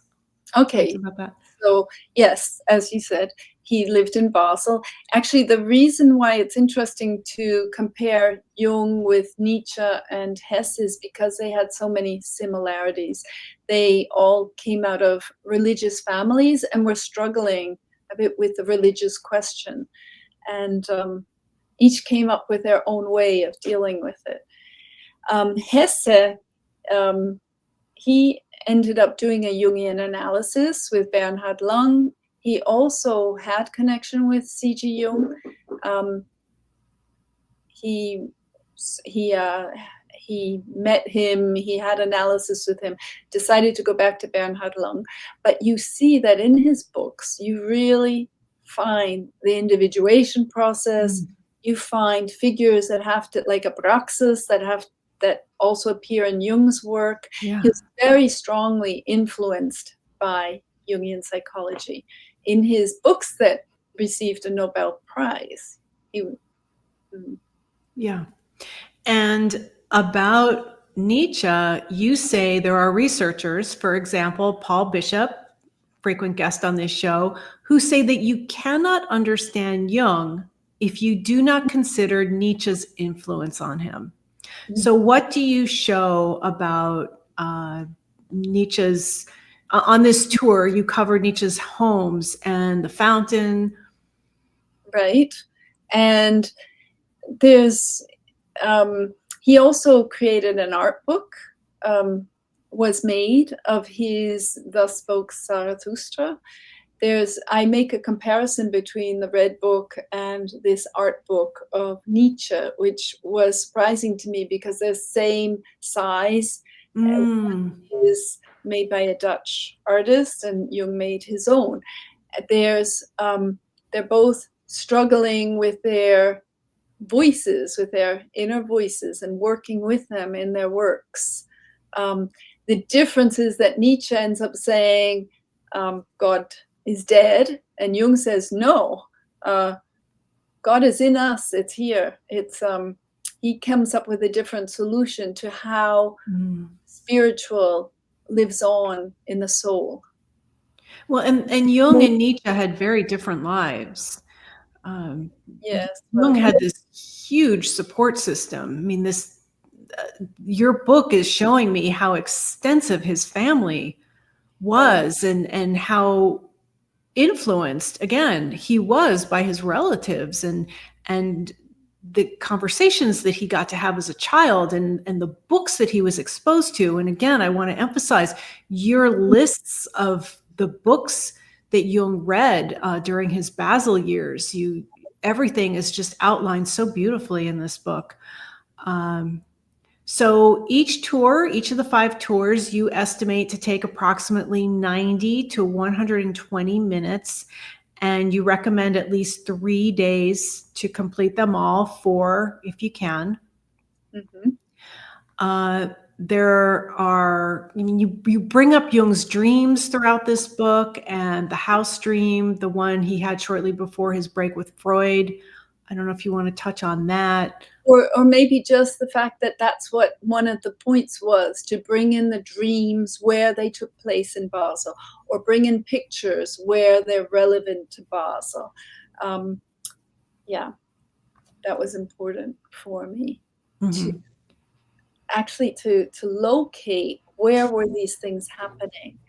[SPEAKER 2] Okay.
[SPEAKER 1] About that.
[SPEAKER 2] So yes, as you said, he lived in Basel. Actually, the reason why it's interesting to compare Jung with Nietzsche and Hesse is because they had so many similarities. They all came out of religious families and were struggling a bit with the religious question. And each came up with their own way of dealing with it. Hesse, he ended up doing a Jungian analysis with Bernhard Lung. He also had connection with C.G.Jung. He met him, he had analysis with him, decided to go back to Bernhard Lung. But you see that in his books, you really find the individuation process. You find figures that have to, like Abraxas, that also appear in Jung's work.
[SPEAKER 1] Yeah.
[SPEAKER 2] He was very strongly influenced by Jungian psychology. In his books that received a Nobel Prize.
[SPEAKER 1] Yeah. And about Nietzsche, you say there are researchers, for example, Paul Bishop, frequent guest on this show, who say that you cannot understand Jung if you do not consider Nietzsche's influence on him. So what do you show about Nietzsche's, on this tour, you covered Nietzsche's homes and the fountain.
[SPEAKER 2] Right. And there's, he also created an art book, was made of his Thus Spoke Zarathustra. I make a comparison between the Red Book and this art book of Nietzsche, which was surprising to me because they're the same size. One is made by a Dutch artist and Jung made his own. They're both struggling with their voices, with their inner voices, and working with them in their works. The difference is that Nietzsche ends up saying, God is dead, and Jung says, no, God is in us, it's here. He comes up with a different solution to how spiritual lives on in the soul.
[SPEAKER 1] Well, and Jung and Nietzsche had very different lives.
[SPEAKER 2] Yes,
[SPEAKER 1] Jung had this huge support system. I mean, your book is showing me how extensive his family was, and how influenced, again, he was by his relatives, and the conversations that he got to have as a child, and the books that he was exposed to. And again, I want to emphasize your lists of the books that Jung read during his Basel years. Everything is just outlined so beautifully in this book. So each of the 5 tours, you estimate to take approximately 90 to 120 minutes, and you recommend at least 3 days to complete them all, 4 if you can. You bring up Jung's dreams throughout this book, and the house dream, the one he had shortly before his break with Freud. I don't know if you want to touch on that.
[SPEAKER 2] Or maybe just the fact that that's what one of the points was, to bring in the dreams where they took place in Basel, or bring in pictures where they're relevant to Basel. Yeah, that was important for me to locate where were these things happening.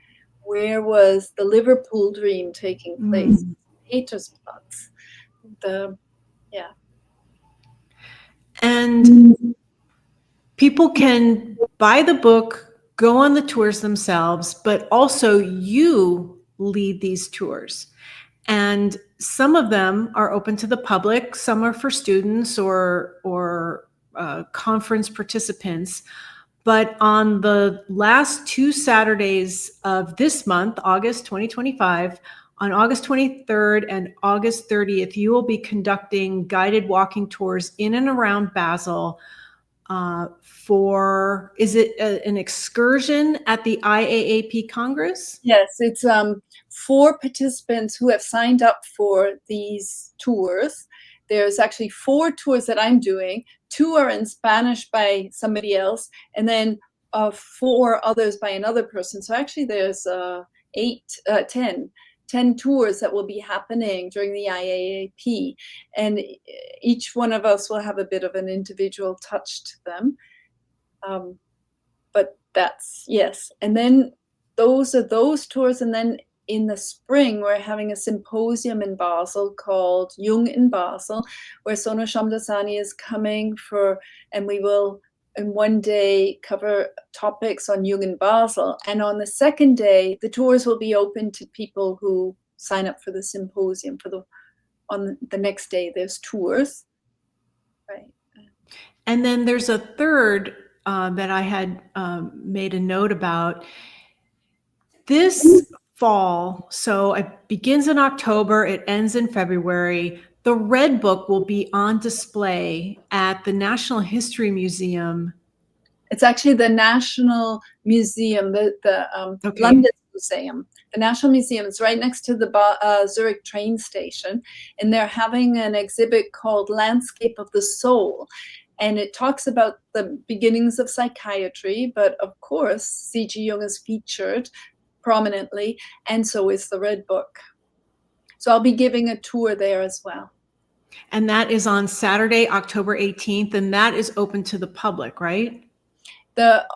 [SPEAKER 2] Where was the Liverpool dream taking place? Petersplatz.
[SPEAKER 1] And people can buy the book, go on the tours themselves, but also you lead these tours. And some of them are open to the public, some are for students or conference participants. But on the last 2 Saturdays of this month, August 2025, on August 23rd and August 30th, you will be conducting guided walking tours in and around Basel is it an excursion at the IAAP Congress?
[SPEAKER 2] Yes, it's 4 participants who have signed up for these tours. There's actually 4 tours that I'm doing. 2 are in Spanish by somebody else, and then 4 others by another person. So actually there's 10 tours that will be happening during the IAAP, and each one of us will have a bit of an individual touch to them. But that's, yes. And then those are those tours, and then in the spring, we're having a symposium in Basel called Jung in Basel, where Sonu Shamdasani is coming and we will in one day cover topics on Jung in Basel. And on the second day, the tours will be open to people who sign up for the symposium. On the next day, there's tours. Right.
[SPEAKER 1] And then there's a third that I had made a note about. This fall, so it begins in October, it ends in February. The Red Book will be on display at the National History Museum.
[SPEAKER 2] It's actually the National Museum, the
[SPEAKER 1] Okay.
[SPEAKER 2] Landesmuseum. The National Museum is right next to the Zürich train station, and they're having an exhibit called Landscape of the Soul. And it talks about the beginnings of psychiatry, but of course, C.G.Jung is featured prominently, and so is the Red Book. So I'll be giving a tour there as well.
[SPEAKER 1] And that is on Saturday, October 18th, and that is open to the public, right?
[SPEAKER 2] The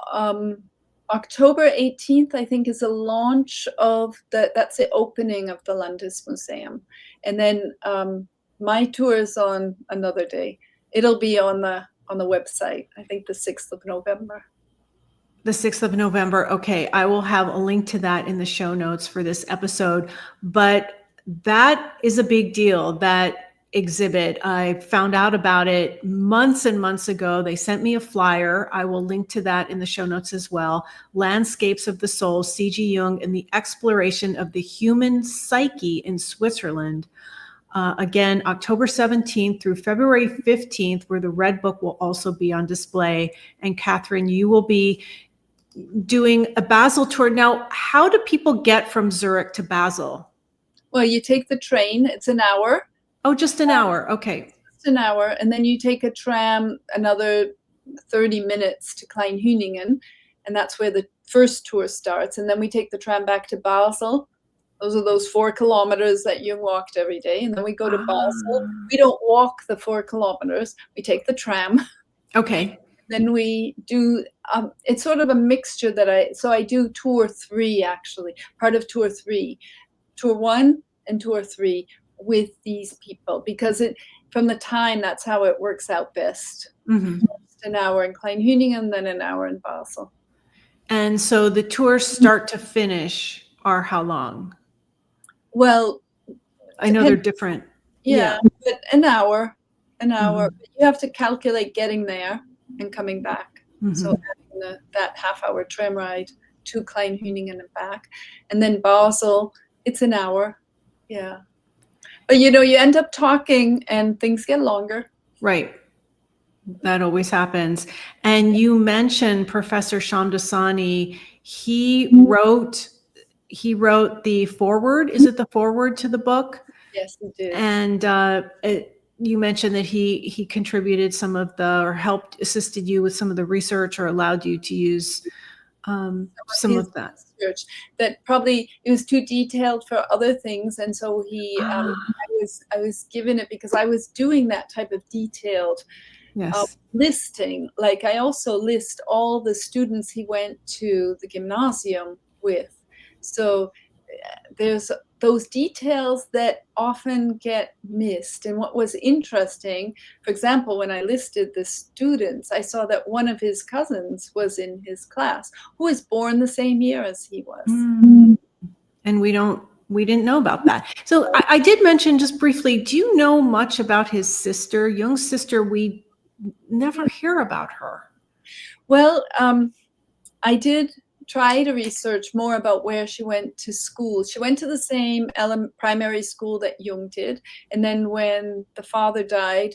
[SPEAKER 2] October 18th, I think, is the launch of that's the opening of the Landesmuseum. And then my tour is on another day. It'll be on the website, I think the 6th of November.
[SPEAKER 1] The 6th of November. Okay, I will have a link to that in the show notes for this episode. But that is a big deal, that exhibit. I found out about it months and months ago. They sent me a flyer. I will link to that in the show notes as well. Landscapes of the Soul, C.G.Jung and the Exploration of the Human Psyche in Switzerland. Again, October 17th through February 15th, where the Red Book will also be on display. And Kathrin, you will be doing a Basel tour. Now, how do people get from Zurich to Basel?
[SPEAKER 2] Well, you take the train. It's an hour.
[SPEAKER 1] Oh, just an hour. Okay.
[SPEAKER 2] Just an hour. And then you take a tram another 30 minutes to Kleinhüningen. And that's where the first tour starts. And then we take the tram back to Basel. Those are those 4 kilometers that Jung walked every day. And then we go to Basel. We don't walk the 4 kilometers. We take the tram.
[SPEAKER 1] Okay.
[SPEAKER 2] Then we do, it's sort of a mixture so I do tour 3, actually, part of tour 3. Tour 1 and tour 3 with these people, because from the time, that's how it works out best.
[SPEAKER 1] Mm-hmm.
[SPEAKER 2] Just an hour in Kleinhüningen, then an hour in Basel.
[SPEAKER 1] And so the tours start to finish are how long?
[SPEAKER 2] Well,
[SPEAKER 1] I know they're different.
[SPEAKER 2] Yeah. But an hour.
[SPEAKER 1] Mm-hmm.
[SPEAKER 2] But you have to calculate getting there and coming back.
[SPEAKER 1] Mm-hmm.
[SPEAKER 2] So having that half-hour tram ride to Kleinhüningen and back. And then Basel, it's an hour. Yeah. But, you end up talking and things get longer.
[SPEAKER 1] Right. That always happens. And you mentioned Professor Shamdasani. He wrote the foreword. Is it the foreword to the book?
[SPEAKER 2] Yes, he did.
[SPEAKER 1] And you mentioned that he contributed some of or assisted you with some of the research, or allowed you to use some of that.
[SPEAKER 2] Research that probably it was too detailed for other things, and so I was given it because I was doing that type of detailed listing. Like, I also list all the students he went to the gymnasium with. So there's those details that often get missed. And what was interesting, for example, when I listed the students, I saw that one of his cousins was in his class, who was born the same year as he was.
[SPEAKER 1] And we didn't know about that. So I did mention just briefly, do you know much about his sister, Jung's sister? We never hear about her.
[SPEAKER 2] Well, I did try to research more about where she went to school. She went to the same primary school that Jung did. And then when the father died,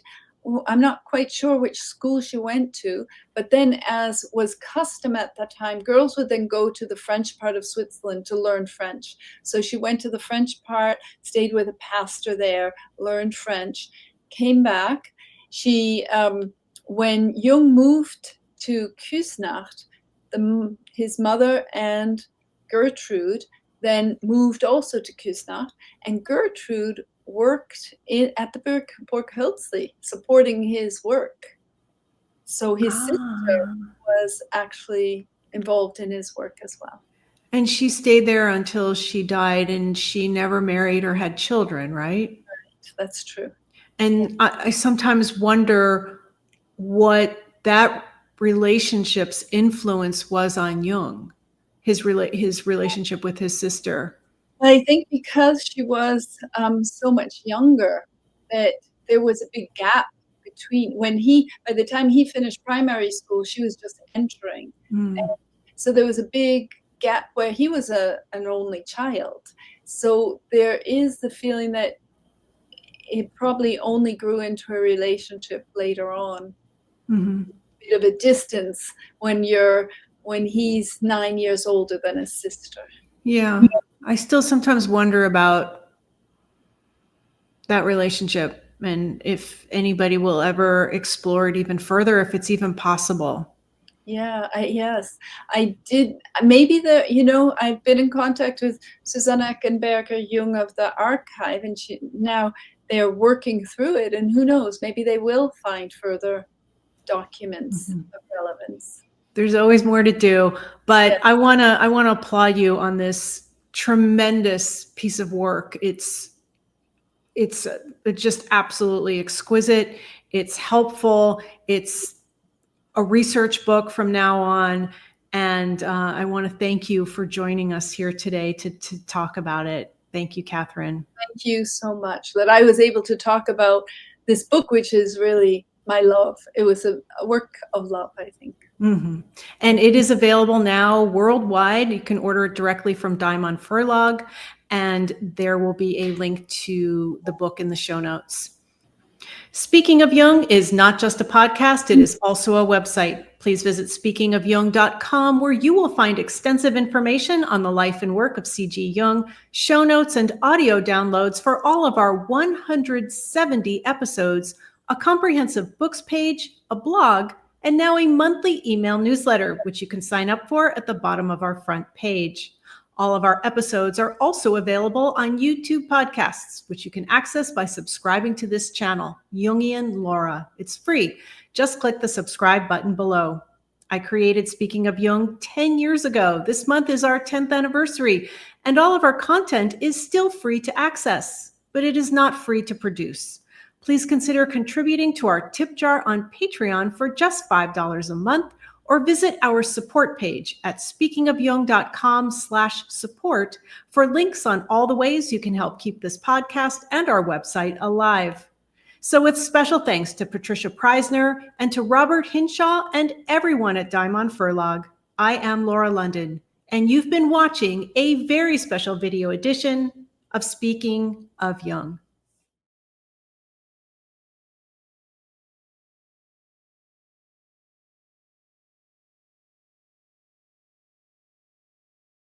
[SPEAKER 2] I'm not quite sure which school she went to, but then, as was custom at that time, girls would then go to the French part of Switzerland to learn French. So she went to the French part, stayed with a pastor there, learned French, came back. She, when Jung moved to Küsnacht, his mother and Gertrude then moved also to Küsnacht, and Gertrude worked at the Burg Hölzli, supporting his work. So his sister was actually involved in his work as well.
[SPEAKER 1] And she stayed there until she died, and she never married or had children, right?
[SPEAKER 2] Right, that's true.
[SPEAKER 1] And I sometimes wonder what that relationships influence was on Jung, his relationship with his sister.
[SPEAKER 2] I think because she was so much younger, that there was a big gap between by the time he finished primary school, she was just entering.
[SPEAKER 1] Mm.
[SPEAKER 2] And so there was a big gap where he was an only child. So there is the feeling that it probably only grew into a relationship later on.
[SPEAKER 1] Mm-hmm.
[SPEAKER 2] A bit of a distance when he's 9 years older than his sister.
[SPEAKER 1] Yeah. I still sometimes wonder about that relationship and if anybody will ever explore it even further, if it's even possible.
[SPEAKER 2] Yeah, yes, I did. Maybe I've been in contact with Sonneneck and Berger Jung of the archive, and now they're working through it, and who knows, maybe they will find further documents
[SPEAKER 1] Mm-hmm.
[SPEAKER 2] of relevance.
[SPEAKER 1] There's always more to do, but
[SPEAKER 2] Yes.
[SPEAKER 1] I want to applaud you on this tremendous piece of work. It's just absolutely exquisite. It's helpful. It's a research book from now on. And I want to thank you for joining us here today to talk about it. Thank you, Kathrin.
[SPEAKER 2] Thank you so much that I was able to talk about this book, which is really my love. It was a work of love, I think.
[SPEAKER 1] Mm-hmm. And it is available now worldwide. You can order it directly from Diamond Verlag, and there will be a link to the book in the show notes. Speaking of Jung is not just a podcast, it is also a website. Please visit speakingofjung.com, where you will find extensive information on the life and work of C.G.Jung, show notes and audio downloads for all of our 170 episodes, a comprehensive books page, a blog, and now a monthly email newsletter, which you can sign up for at the bottom of our front page. All of our episodes are also available on YouTube podcasts, which you can access by subscribing to this channel, Jungian Laura. It's free. Just click the subscribe button below. I created Speaking of Jung 10 years ago. This month is our 10th anniversary, and all of our content is still free to access, but it is not free to produce. Please consider contributing to our tip jar on Patreon for just $5 a month, or visit our support page at speakingofjung.com/support for links on all the ways you can help keep this podcast and our website alive. So with special thanks to Patricia Preisner and to Robert Hinshaw and everyone at Diamond Verlag, I am Laura London, and you've been watching a very special video edition of Speaking of Jung.